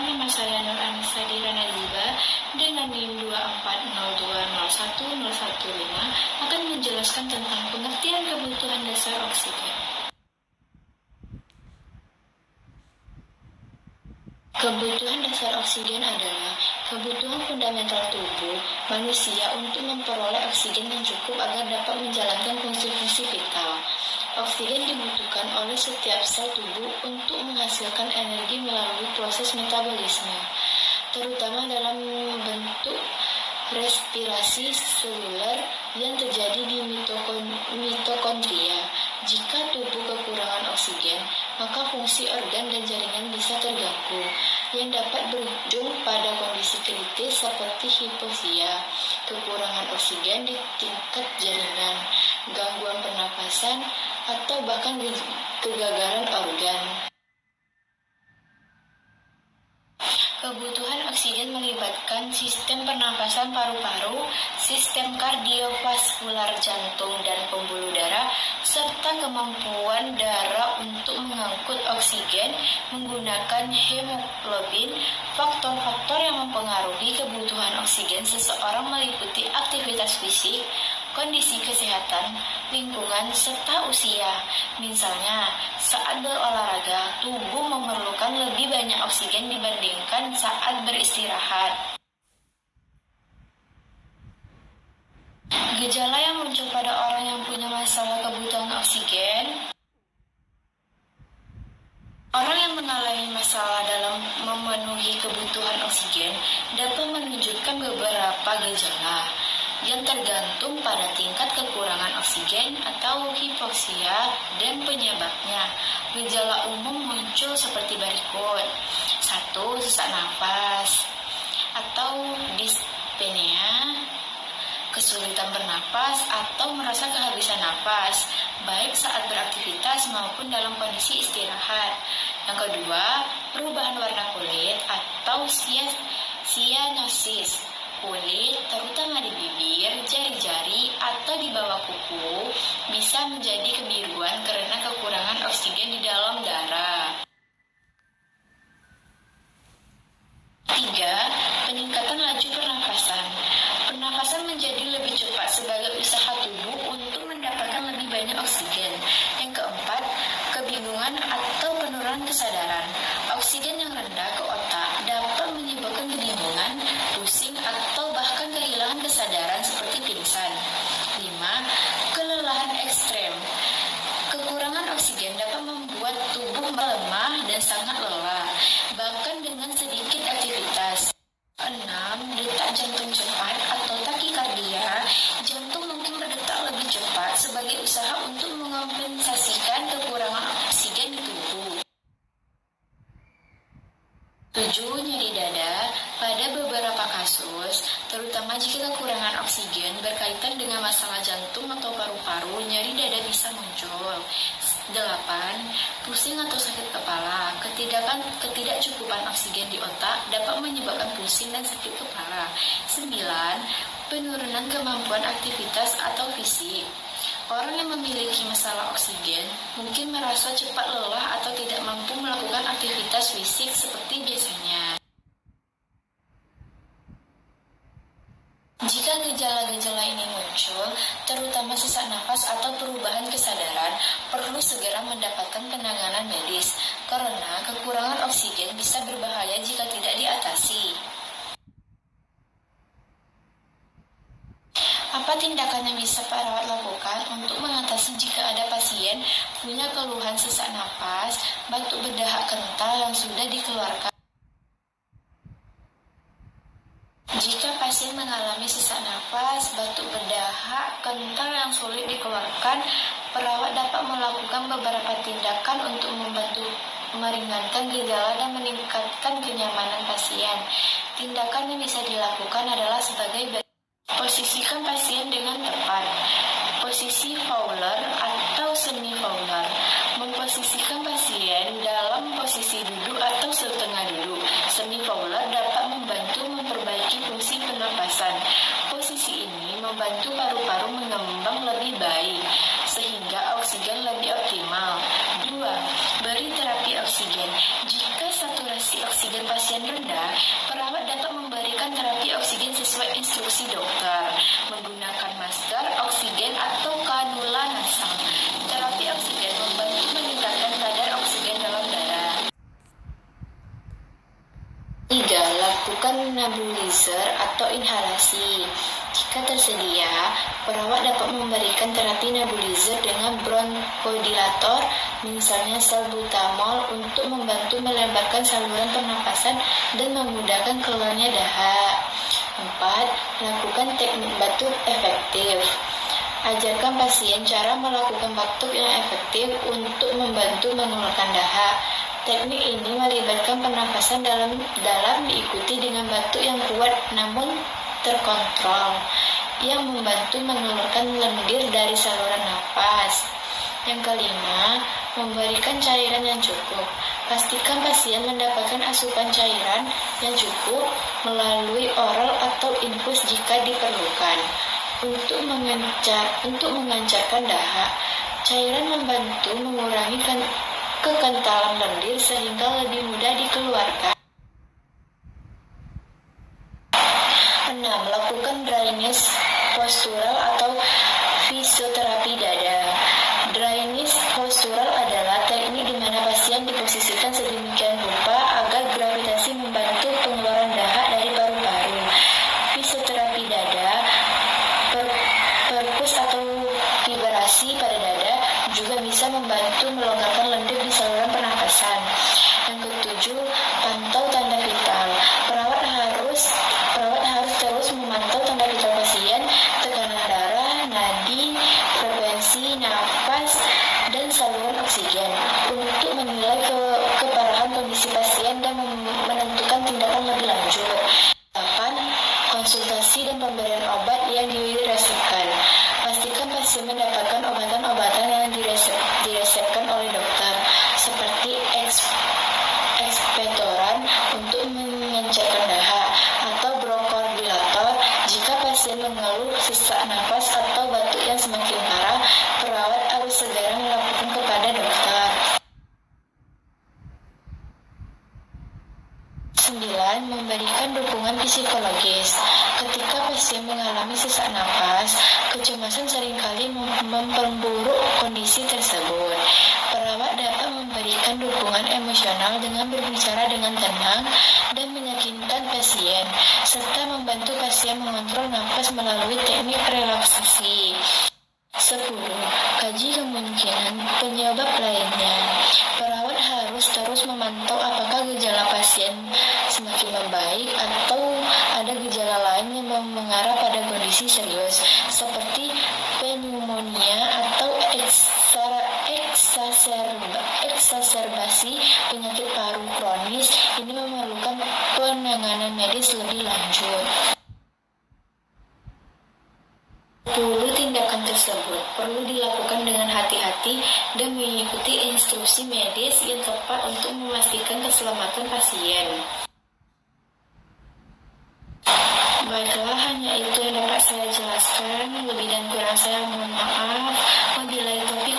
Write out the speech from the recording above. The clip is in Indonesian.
nama saya Nur Anissa Dira Naziba dengan NIM 240201015 akan menjelaskan tentang pengertian kebutuhan dasar oksigen. Kebutuhan dasar oksigen adalah kebutuhan fundamental tubuh manusia untuk memperoleh oksigen yang cukup agar dapat menjalankan fungsi-fungsi vital. Oksigen dibutuhkan oleh setiap sel tubuh untuk menghasilkan energi melalui proses metabolisme, terutama dalam bentuk respirasi seluler yang terjadi di mitokondria. Jika tubuh kekurangan oksigen, maka fungsi organ dan jaringan bisa terganggu, yang dapat berujung pada kondisi kritis seperti hipoksia, kekurangan oksigen di tingkat jaringan, gangguan pernapasan, atau bahkan kegagalan organ. Kebutuhan oksigen melibatkan sistem pernapasan paru-paru, sistem kardiovaskular jantung dan pembuluh darah, serta kemampuan darah untuk mengangkut oksigen menggunakan hemoglobin. Faktor-faktor yang mempengaruhi kebutuhan oksigen seseorang meliputi aktivitas fisik, kondisi kesehatan, lingkungan, serta usia. Misalnya, saat berolahraga, tubuh memerlukan lebih banyak oksigen dibandingkan saat beristirahat. Gejala yang muncul pada orang yang punya masalah kebutuhan oksigen. Orang yang mengalami masalah dalam memenuhi kebutuhan oksigen dapat menunjukkan beberapa gejala yang tergantung pada tingkat kekurangan oksigen atau hipoksia dan penyebabnya. Gejala umum muncul seperti berikut. 1. Sesak nafas atau dyspnea, kesulitan bernapas atau merasa kehabisan napas, baik saat beraktivitas maupun dalam kondisi istirahat. Yang kedua, perubahan warna kulit atau cyanosis. Kulit, terutama di bibir, jari-jari, atau di bawah kuku, bisa menjadi kebiruan karena kekurangan oksigen di dalam darah. 3. Peningkatan laju pernafasan. Pernafasan menjadi lebih cepat sebagai usaha tubuh untuk mendapatkan lebih banyak oksigen. Yang keempat, kebingungan atau penurunan kesadaran. Oksigen yang rendah ke otak dapat menyebabkan kebingungan, pusing, atau bahkan kehilangan kesadaran seperti pingsan. 5. Kelelahan ekstrem. Kekurangan oksigen dapat membuat tubuh melemah dan sangat lelah, bahkan dengan sedikit aktivitas. 6. Detak jantung cepat atau takikardia. Jantung mungkin berdetak lebih cepat sebagai usaha untuk mengompensasikan kekurangan oksigen di tubuh. 7. Nyeri dada. Pada beberapa kasus, terutama jika kekurangan oksigen berkaitan dengan masalah jantung atau paru-paru, nyeri dada bisa muncul. 8. Pusing atau sakit kepala. Ketidakcukupan oksigen di otak dapat menyebabkan pusing dan sakit kepala. 9. Penurunan kemampuan aktivitas atau fisik. Orang yang memiliki masalah oksigen mungkin merasa cepat lelah atau tidak mampu melakukan aktivitas fisik seperti biasanya. Jika gejala-gejala ini muncul, terutama sesak nafas atau perubahan kesadaran, perlu segera mendapatkan penanganan medis, karena kekurangan oksigen bisa berbahaya jika tidak diatasi. Apa tindakan yang bisa perawat lakukan untuk mengatasi jika ada pasien punya keluhan sesak napas, batuk berdahak kental yang sudah dikeluarkan? Jika pasien mengalami sesak napas, batuk berdahak kental yang sulit dikeluarkan, perawat dapat melakukan beberapa tindakan untuk membantu meringankan gejala dan meningkatkan kenyamanan pasien. Tindakan yang bisa dilakukan adalah sebagai berikut. Posisikan pasien dengan tepat. Posisi Fowler atau semi Fowler. Memposisikan pasien dalam posisi duduk atau setengah duduk. Semi Fowler dapat membantu memperbaiki fungsi pernapasan. Posisi ini membantu paru-paru mengembang lebih baik, sehingga oksigen lebih optimal. 2. Beri terapi oksigen. Jika saturasi oksigen pasien rendah memberikan terapi oksigen sesuai instruksi dokter, menggunakan masker, oksigen, atau kanula nasal. Terapi oksigen membantu meningkatkan kadar oksigen dalam darah. 3. Lakukan nebulizer atau inhalasi. Jika tersedia, perawat dapat memberikan terapi nebulizer dengan bronchodilator, misalnya salbutamol, untuk membantu melebarkan saluran pernapasan dan memudahkan keluarnya dahak. 4. Lakukan teknik batuk efektif. Ajarkan pasien cara melakukan batuk yang efektif untuk membantu mengeluarkan dahak. Teknik ini melibatkan pernapasan dalam diikuti dengan batuk yang kuat namun terkontrol, yang membantu mengeluarkan lendir dari saluran napas. Yang kelima, memberikan cairan yang cukup. Pastikan pasien mendapatkan asupan cairan yang cukup melalui oral atau infus jika diperlukan. Untuk melancarkan dahak, cairan membantu mengurangi kekentalan lendir sehingga lebih mudah dikeluarkan. 6. Lakukan dryness postural atau fisioterapi dada. Dryness postural adalah teknik di mana pasien diposisikan sedemikian rupa agar gravitasi membantu pengeluaran dahak dari paru-paru. Fisioterapi dada, perkus atau vibrasi pada dada juga bisa membantu melonggarkan lendir di saluran pernapasan. Yang ketujuh, pantau tanda vital. Perawat harus terus memantau tanda vital pasien, tekanan darah, nadi, frekuensi nafas, dan saluran oksigen untuk menilai keparahan kondisi pasien dan menentukan tindakan lebih lanjut. 8. Konsultasi dan pemberian obat yang diresepkan. Pastikan pasien mendapatkan obatan-obatan yang diresepkan oleh dokter, seperti ekspektoran untuk mengencerkan dahak atau bronchodilator. Jika pasien mengeluh sesak napas atau batuk yang semakin parah, perawat harus segera melaporkan kepada dokter. 9. Memberikan dukungan psikologis. Ketika pasien mengalami sesak napas, kecemasan seringkali memperburuk kondisi tersebut. Perawat dapat memberikan dukungan emosional dengan berbicara dengan tenang dan meyakinkan pasien, serta membantu pasien mengontrol napas melalui teknik relaksasi. 10. Kaji kemungkinan penyebab lainnya. Perawat harus terus memantau apakah gejala pasien semakin membaik atau ada gejala lain yang mengarah pada kondisi serius, seperti pneumonia atau eksaserbasi penyakit paru kronis. Ini memerlukan penanganan medis lebih lanjut. 10 tindakan tersebut perlu dilakukan dengan hati-hati dan mengikuti instruksi medis yang tepat untuk memastikan keselamatan pasien. Baiklah, hanya itu yang dapat saya jelaskan. Lebih dan kurang saya mohon maaf. Wabillahi taufiq